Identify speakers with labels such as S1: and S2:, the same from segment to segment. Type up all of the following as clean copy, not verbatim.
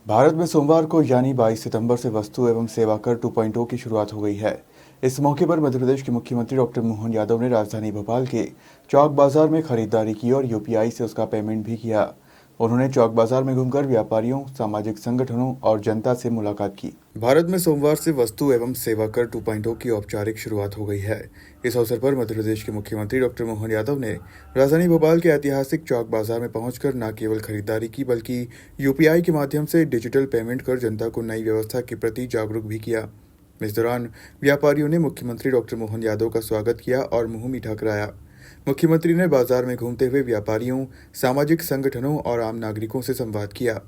S1: भारत में सोमवार को यानी 22 सितंबर से वस्तु एवं सेवा कर 2.0 की शुरुआत हो गई है। इस मौके पर मध्य प्रदेश के मुख्यमंत्री डॉक्टर मोहन यादव ने राजधानी भोपाल के चौक बाजार में खरीदारी की और यूपीआई से उसका पेमेंट भी किया। उन्होंने चौक बाजार में घूमकर व्यापारियों, सामाजिक संगठनों और जनता से मुलाकात की। भारत में सोमवार से वस्तु एवं सेवा कर 2.0 की औपचारिक शुरुआत हो गई है। इस अवसर पर मध्य प्रदेश के मुख्यमंत्री डॉक्टर मोहन यादव ने राजधानी भोपाल के ऐतिहासिक चौक बाजार में पहुंचकर न केवल खरीदारी की बल्कि यूपीआई के माध्यम से डिजिटल पेमेंट कर जनता को नई व्यवस्था के प्रति जागरूक भी किया। इस दौरान व्यापारियों ने मुख्यमंत्री डॉक्टर मोहन यादव का स्वागत किया और मुंह मीठा कराया। मुख्यमंत्री ने बाजार में घूमते हुए व्यापारियों, सामाजिक संगठनों और आम नागरिकों से संवाद किया।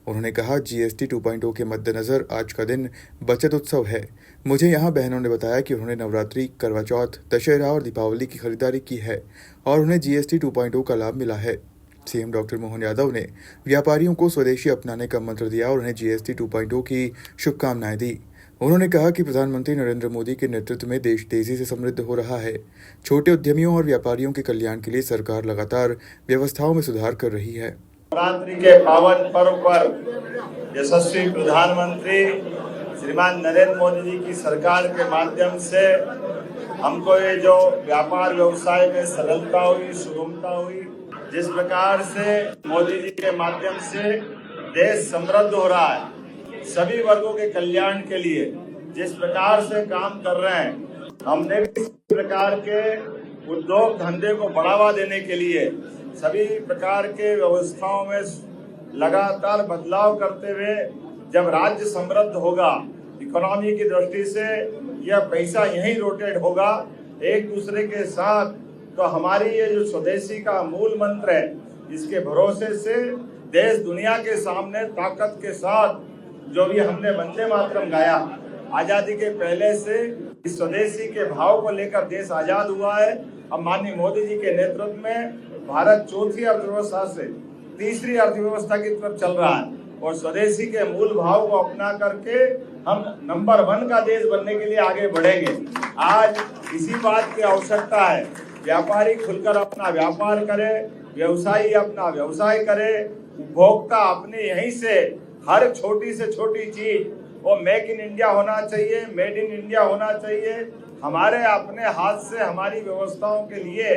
S1: उन्होंने कहा, जीएसटी 2.0 के मद्देनजर आज का दिन बचत उत्सव है। मुझे यहाँ बहनों ने बताया कि उन्होंने नवरात्रि, करवा चौथ, दशहरा और दीपावली की खरीदारी की है और उन्हें जीएसटी 2.0 का लाभ मिला है। सीएम डॉक्टर मोहन यादव ने व्यापारियों को स्वदेशी अपनाने का मंत्र दिया और उन्हें जीएसटी 2.0 की शुभकामनाएं दी। उन्होंने कहा कि प्रधानमंत्री नरेंद्र मोदी के नेतृत्व में देश तेजी से समृद्ध हो रहा है। छोटे उद्यमियों और व्यापारियों के कल्याण के लिए सरकार लगातार व्यवस्थाओं में सुधार कर रही है।
S2: नवरात्रि के पावन पर्व पर यशस्वी प्रधानमंत्री श्रीमान नरेंद्र मोदी जी की सरकार के माध्यम से हमको ये जो व्यापार व्यवसाय में सरलता हुई, सुगमता हुई, जिस प्रकार से मोदी जी के माध्यम से देश समृद्ध हो रहा है, सभी वर्गों के कल्याण के लिए जिस प्रकार से काम कर रहे हैं, हमने भी इस प्रकार के उद्योग धंधे को बढ़ावा देने के लिए सभी प्रकार के व्यवस्थाओं में लगातार बदलाव करते हुए जब राज्य समृद्ध होगा, इकोनॉमी की दृष्टि से यह पैसा यहीं रोटेट होगा एक दूसरे के साथ, तो हमारी ये जो स्वदेशी का मूल मंत्र है, इसके भरोसे से देश दुनिया के सामने ताकत के साथ जो भी हमने वंदे मातरम गाया, आजादी के पहले से इस स्वदेशी के भाव को लेकर देश आजाद हुआ है। अब माननीय मोदी जी के नेतृत्व में भारत चौथी अर्थव्यवस्था से तीसरी अर्थव्यवस्था की तरफ चल रहा है और स्वदेशी के मूल भाव को अपना करके हम नंबर 1 का देश बनने के लिए आगे बढ़ेंगे। आज इसी बात की आवश्यकता है, व्यापारी खुलकर अपना व्यापार करे, व्यवसायी अपना व्यवसाय करे, उपभोक्ता अपने यहीं से हर छोटी से छोटी चीज वो मेक इन इंडिया होना चाहिए, मेड इन इंडिया होना चाहिए। हमारे अपने हाथ से हमारी व्यवस्थाओं के लिए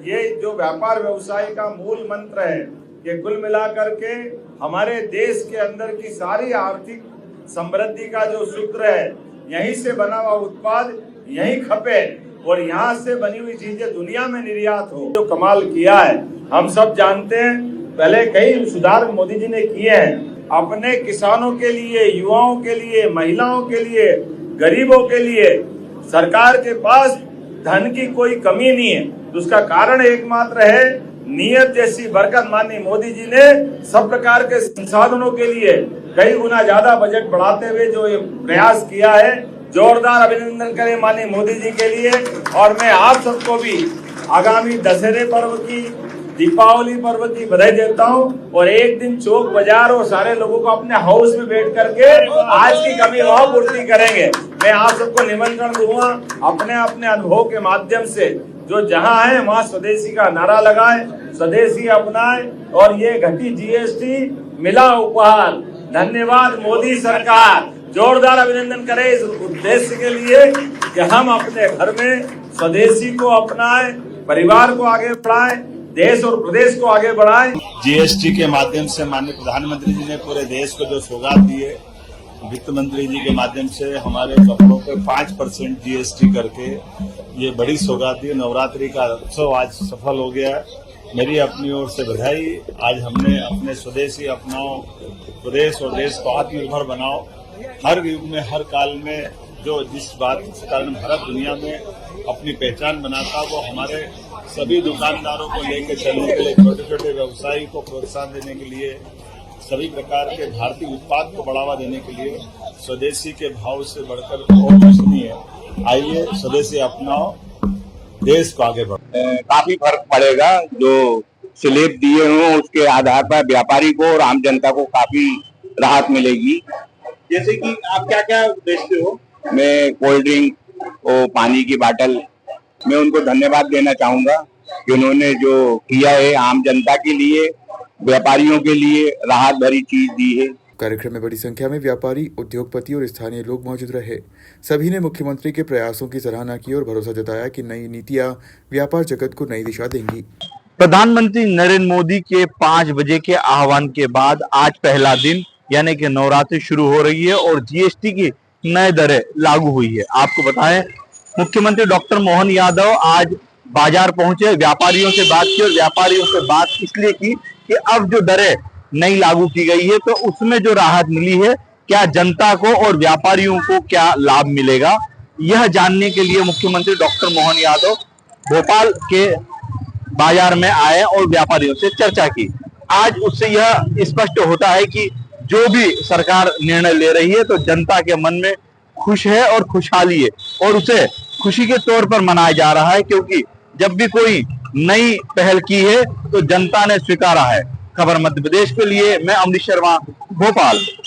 S2: ये जो व्यापार व्यवसाय का मूल मंत्र है, ये कुल मिलाकर के हमारे देश के अंदर की सारी आर्थिक समृद्धि का जो सूत्र है, यहीं से बना हुआ उत्पाद यहीं खपे और यहाँ से बनी हुई चीजें दुनिया में निर्यात हो। जो कमाल किया है हम सब जानते हैं, पहले कई सुधार मोदी जी ने किए हैं अपने किसानों के लिए, युवाओं के लिए, महिलाओं के लिए, गरीबों के लिए। सरकार के पास धन की कोई कमी नहीं है, तो उसका कारण एकमात्र है नियत जैसी बरकत। माननीय मोदी जी ने सब प्रकार के संसाधनों के लिए कई गुना ज्यादा बजट बढ़ाते हुए जो ये प्रयास किया है, जोरदार अभिनंदन करें माननीय मोदी जी के लिए। और मैं आप सबको भी आगामी दशहरे पर्व की, दीपावली पर्व की बधाई देता हूँ और एक दिन चौक बाजार और सारे लोगों को अपने हाउस में बैठ करके आज की कमी वहाँ पूर्ति करेंगे। मैं आप सबको निमंत्रण दूंगा, अपने अपने अनुभव के माध्यम से जो जहाँ है वहाँ स्वदेशी का नारा लगाए, स्वदेशी अपनाए और ये घटी जीएसटी मिला उपहार। धन्यवाद मोदी सरकार, जोरदार अभिनंदन करें इस उद्देश्य के लिए कि हम अपने घर में स्वदेशी को अपनाएं, परिवार को आगे बढ़ाएं, देश और प्रदेश को आगे बढ़ाएं।
S3: जीएसटी के माध्यम से माननीय प्रधानमंत्री जी ने पूरे देश को जो सौगात दी है, वित्त मंत्री जी के माध्यम से हमारे कपड़ों पे 5% जीएसटी करके ये बड़ी सौगात दी। नवरात्रि का उत्सव आज सफल हो गया है। मेरी अपनी ओर से बधाई। आज हमने अपने स्वदेशी अपनाओ, प्रदेश और देश को आत्मनिर्भर बनाओ। हर युग में, हर काल में जो जिस बात के कारण भारत दुनिया में अपनी पहचान बनाता, वो हमारे सभी दुकानदारों को लेकर चलने के लिए, छोटे छोटे व्यवसायी को प्रोत्साहन देने के लिए, सभी प्रकार के भारतीय उत्पाद को बढ़ावा देने के लिए स्वदेशी के भाव से बढ़कर और कुछ नहीं है। आइए स्वदेशी अपनाओ, देश को आगे बढ़ाओ।
S4: काफी फर्क पड़ेगा। जो स्लैब दिए हों उसके आधार पर व्यापारी को और आम जनता को काफी राहत मिलेगी।
S5: जैसे कि आप क्या क्या बेचते हो?
S4: मैं कोल्ड ड्रिंक और पानी की बाटल, मैं उनको धन्यवाद देना चाहूंगा कि उन्होंने जो किया है आम जनता के लिए, व्यापारियों के लिए राहत भरी चीज दी है।
S1: कार्यक्रम में बड़ी संख्या में व्यापारी, उद्योगपति और स्थानीय लोग मौजूद रहे। सभी ने मुख्यमंत्री के प्रयासों की सराहना की और भरोसा जताया कि नई नीतियां व्यापार जगत को नई दिशा देंगी।
S6: प्रधानमंत्री नरेंद्र मोदी के 5 बजे के आह्वान के बाद आज पहला दिन यानी कि नवरात्रि शुरू हो रही है और जीएसटी की नई दरें लागू हुई है। आपको बताएं, मुख्यमंत्री डॉक्टर मोहन यादव आज बाजार पहुंचे, व्यापारियों से बात की और व्यापारियों से बात इसलिए की कि अब जो दरें नई लागू की गई है तो उसमें जो राहत मिली है, क्या जनता को और व्यापारियों को क्या लाभ मिलेगा, यह जानने के लिए मुख्यमंत्री डॉक्टर मोहन यादव भोपाल के बाजार में आए और व्यापारियों से चर्चा की। आज उससे यह स्पष्ट होता है कि जो भी सरकार निर्णय ले रही है तो जनता के मन में खुश है और खुशहाली है और उसे खुशी के तौर पर मनाया जा रहा है, क्योंकि जब भी कोई नई पहल की है तो जनता ने स्वीकारा है। खबर मध्य प्रदेश के लिए मैं अमरीश शर्मा, भोपाल।